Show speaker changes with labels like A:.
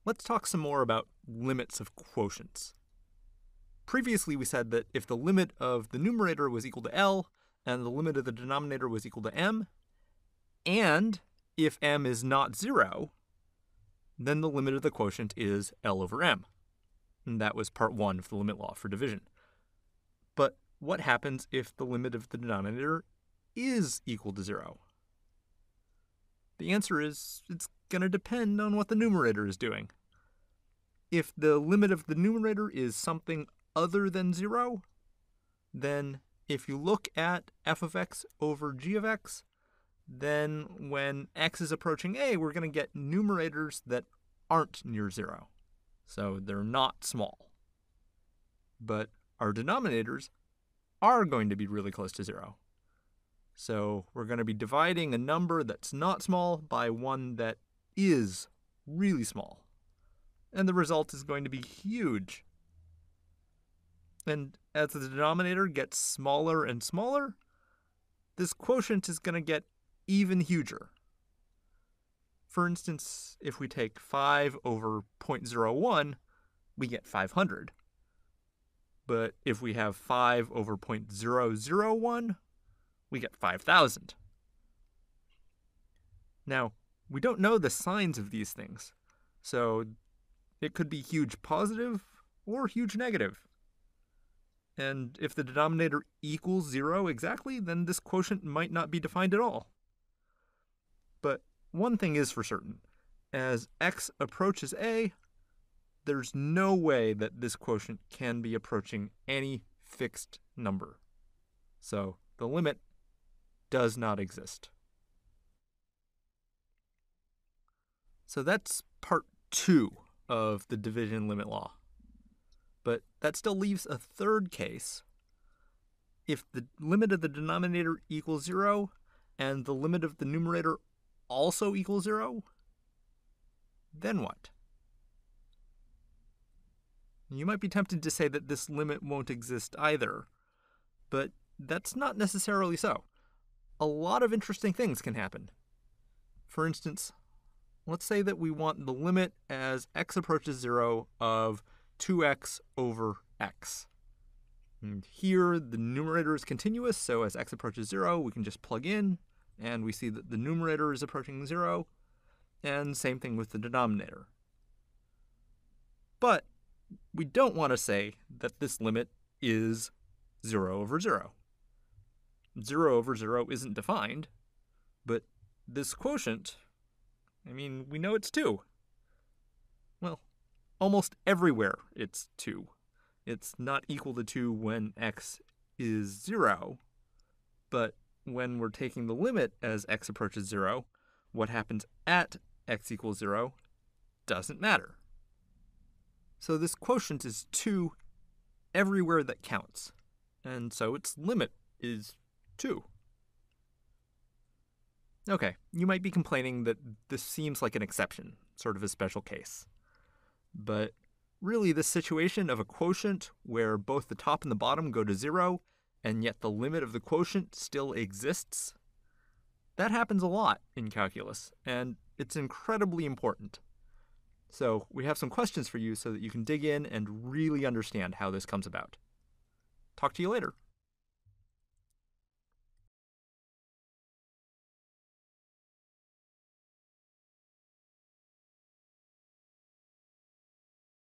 A: Let's talk some more about limits of quotients. Previously, we said that if the limit of the numerator was equal to L and the limit of the denominator was equal to M, and if M is not 0, then the limit of the quotient is L over M. And that was part 1 of the limit law for division. But what happens if the limit of the denominator is equal to 0? The answer is it's going to depend on what the numerator is doing. If the limit of the numerator is something other than 0, then if you look at f of x over g of x, then when x is approaching a, we're going to get numerators that aren't near 0. So they're not small. But our denominators are going to be really close to 0. So we're going to be dividing a number that's not small by one that is really small. And the result is going to be huge. And as the denominator gets smaller and smaller, this quotient is going to get even huger. For instance, if we take 5 over 0.01, we get 500. But if we have 5 over 0.001, we get 5,000. Now, we don't know the signs of these things, so it could be huge positive or huge negative. And if the denominator equals 0 exactly, then this quotient might not be defined at all. But one thing is for certain. As x approaches a, there's no way that this quotient can be approaching any fixed number. So the limit does not exist. So that's part 2 of the division limit law. But that still leaves a third case. If the limit of the denominator equals 0 and the limit of the numerator also equals 0, then what? You might be tempted to say that this limit won't exist either, but that's not necessarily so. A lot of interesting things can happen. For instance, let's say that we want the limit as x approaches 0 of 2x over x. And here the numerator is continuous, so as x approaches 0, we can just plug in, and we see that the numerator is approaching 0, and same thing with the denominator. But we don't want to say that this limit is 0 over 0. 0 over 0 isn't defined, but this quotient, we know it's 2. Well, almost everywhere it's 2. It's not equal to 2 when x is 0, but when we're taking the limit as x approaches 0, what happens at x equals 0 doesn't matter. So this quotient is 2 everywhere that counts, and so its limit is 2. Okay, you might be complaining that this seems like an exception, sort of a special case. But really, this situation of a quotient where both the top and the bottom go to 0, and yet the limit of the quotient still exists, that happens a lot in calculus, and it's incredibly important. So we have some questions for you so that you can dig in and really understand how this comes about. Talk to you later.